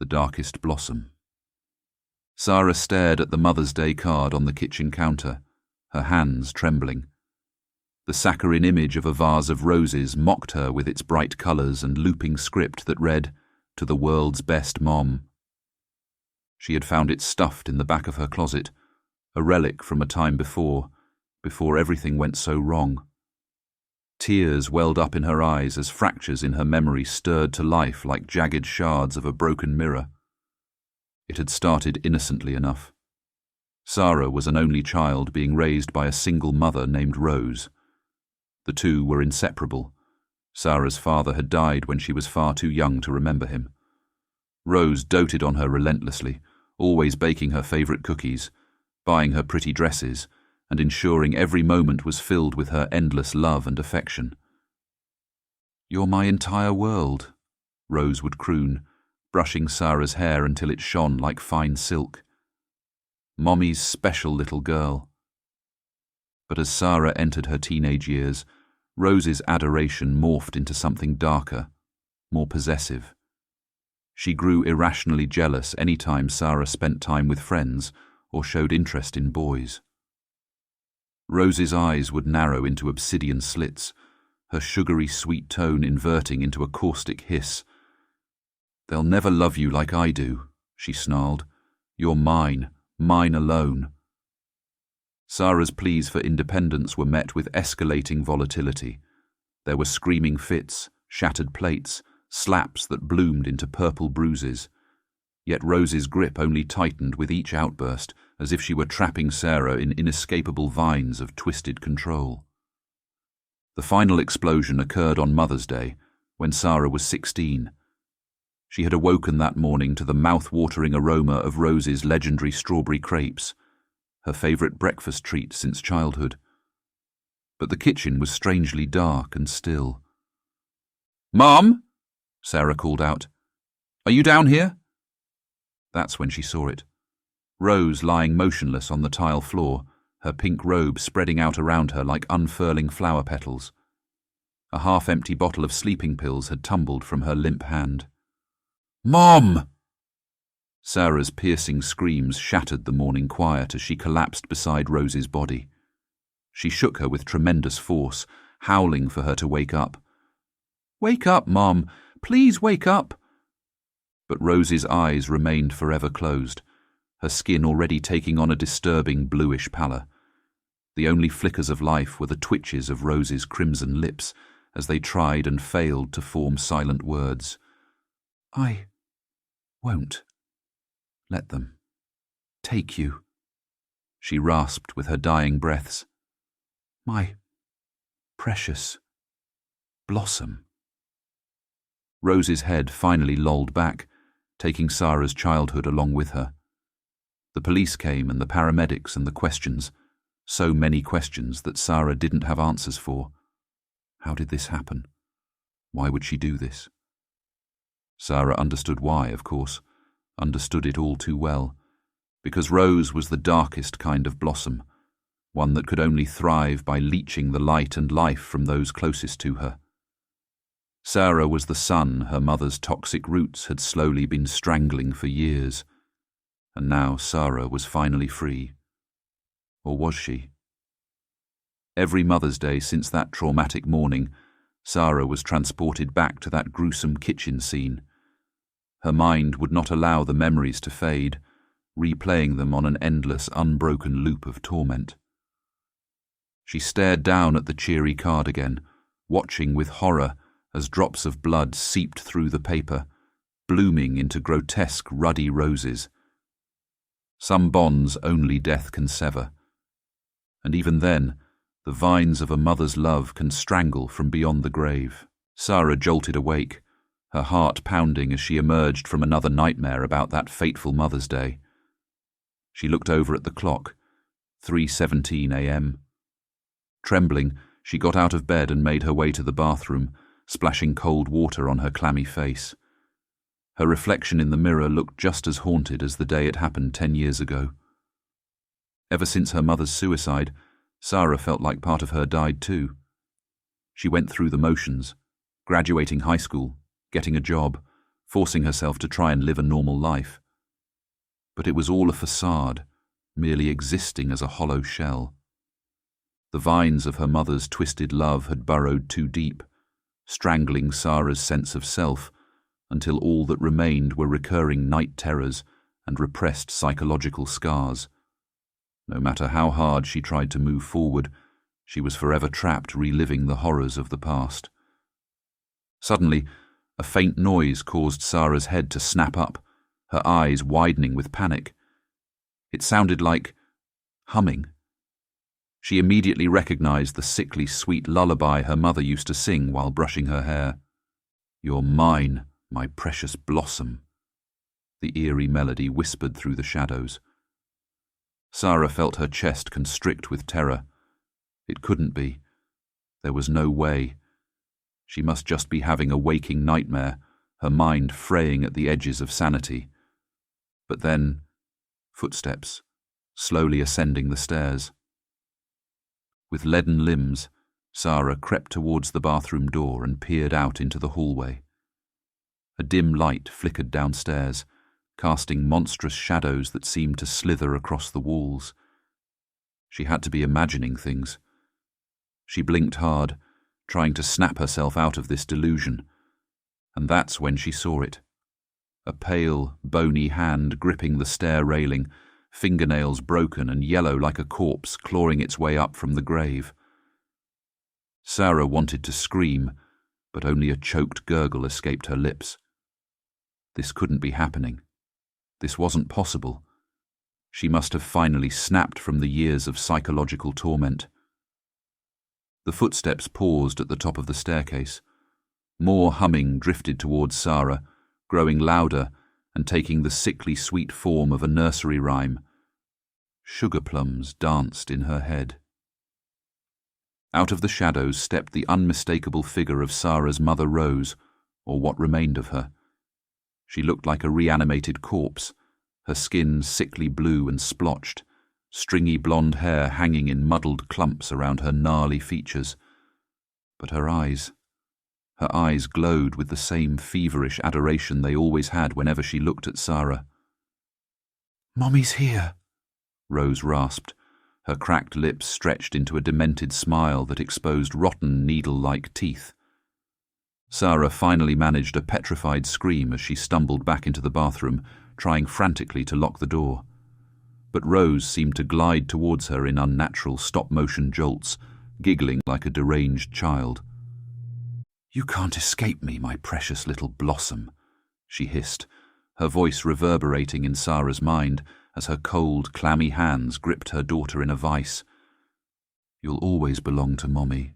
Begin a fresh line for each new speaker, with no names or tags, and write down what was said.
the darkest blossom. Sara stared at the Mother's Day card on the kitchen counter, her hands trembling. The saccharine image of a vase of roses mocked her with its bright colours and looping script that read, "To the world's best mom." She had found it stuffed in the back of her closet, a relic from a time before everything went so wrong. Tears welled up in her eyes as fractures in her memory stirred to life like jagged shards of a broken mirror. It had started innocently enough. Sara was an only child being raised by a single mother named Rose. The two were inseparable. Sara's father had died when she was far too young to remember him. Rose doted on her relentlessly, always baking her favourite cookies, buying her pretty dresses, and ensuring every moment was filled with her endless love and affection. "You're my entire world," Rose would croon, brushing Sara's hair until it shone like fine silk. Mommy's special little girl. But as Sara entered her teenage years, Rose's adoration morphed into something darker, more possessive. She grew irrationally jealous any time Sara spent time with friends or showed interest in boys. Rose's eyes would narrow into obsidian slits, her sugary sweet tone inverting into a caustic hiss. "They'll never love you like I do," she snarled. "You're mine, mine alone." Sara's pleas for independence were met with escalating volatility. There were screaming fits, shattered plates, slaps that bloomed into purple bruises. Yet Rose's grip only tightened with each outburst, as if she were trapping Sara in inescapable vines of twisted control. The final explosion occurred on Mother's Day, when Sara was 16. She had awoken that morning to the mouth-watering aroma of Rose's legendary strawberry crepes, her favourite breakfast treat since childhood. But the kitchen was strangely dark and still. "Mom!" Sara called out. "Are you down here?" That's when she saw it. Rose lying motionless on the tile floor, her pink robe spreading out around her like unfurling flower petals. A half-empty bottle of sleeping pills had tumbled from her limp hand. "Mom!" Sara's piercing screams shattered the morning quiet as she collapsed beside Rose's body. She shook her with tremendous force, howling for her to wake up. "Wake up, Mom! Please wake up!" But Rose's eyes remained forever closed, her skin already taking on a disturbing bluish pallor. The only flickers of life were the twitches of Rose's crimson lips as they tried and failed to form silent words. "I won't let them take you," she rasped with her dying breaths. "My precious blossom." Rose's head finally lolled back, taking Sara's childhood along with her. The police came and the paramedics and the questions, so many questions that Sara didn't have answers for. How did this happen? Why would she do this? Sara understood why, of course, understood it all too well, because Rose was the darkest kind of blossom, one that could only thrive by leeching the light and life from those closest to her. Sara was the sun her mother's toxic roots had slowly been strangling for years, and now Sara was finally free. Or was she? Every Mother's Day since that traumatic morning, Sara was transported back to that gruesome kitchen scene. Her mind would not allow the memories to fade, replaying them on an endless, unbroken loop of torment. She stared down at the cheery card again, watching with horror as drops of blood seeped through the paper, blooming into grotesque ruddy roses. Some bonds only death can sever. And even then, the vines of a mother's love can strangle from beyond the grave. Sara jolted awake, her heart pounding as she emerged from another nightmare about that fateful Mother's Day. She looked over at the clock, 3:17 a.m. Trembling, she got out of bed and made her way to the bathroom, splashing cold water on her clammy face. Her reflection in the mirror looked just as haunted as the day it happened 10 years ago. Ever since her mother's suicide, Sara felt like part of her died too. She went through the motions, graduating high school, getting a job, forcing herself to try and live a normal life. But it was all a facade, merely existing as a hollow shell. The vines of her mother's twisted love had burrowed too deep, strangling Sara's sense of self, until all that remained were recurring night terrors and repressed psychological scars. No matter how hard she tried to move forward, she was forever trapped reliving the horrors of the past. Suddenly, a faint noise caused Sara's head to snap up, her eyes widening with panic. It sounded like humming. She immediately recognized the sickly sweet lullaby her mother used to sing while brushing her hair. "You're mine, my precious blossom," the eerie melody whispered through the shadows. Sara felt her chest constrict with terror. It couldn't be. There was no way. She must just be having a waking nightmare, her mind fraying at the edges of sanity. But then, footsteps, slowly ascending the stairs. With leaden limbs, Sara crept towards the bathroom door and peered out into the hallway. A dim light flickered downstairs, casting monstrous shadows that seemed to slither across the walls. She had to be imagining things. She blinked hard, trying to snap herself out of this delusion, and that's when she saw it. A pale, bony hand gripping the stair railing, fingernails broken and yellow like a corpse clawing its way up from the grave. Sara wanted to scream, but only a choked gurgle escaped her lips. This couldn't be happening. This wasn't possible. She must have finally snapped from the years of psychological torment. The footsteps paused at the top of the staircase. More humming drifted towards Sara, growing louder and taking the sickly sweet form of a nursery rhyme. Sugar plums danced in her head. Out of the shadows stepped the unmistakable figure of Sara's mother Rose, or what remained of her. She looked like a reanimated corpse, her skin sickly blue and splotched, stringy blonde hair hanging in muddled clumps around her gnarly features. But her eyes glowed with the same feverish adoration they always had whenever she looked at Sara. "Mommy's here," Rose rasped, her cracked lips stretched into a demented smile that exposed rotten needle-like teeth. Sara finally managed a petrified scream as she stumbled back into the bathroom, trying frantically to lock the door. But Rose seemed to glide towards her in unnatural stop-motion jolts, giggling like a deranged child. "You can't escape me, my precious little blossom," she hissed, her voice reverberating in Sara's mind as her cold, clammy hands gripped her daughter in a vice. "You'll always belong to Mommy,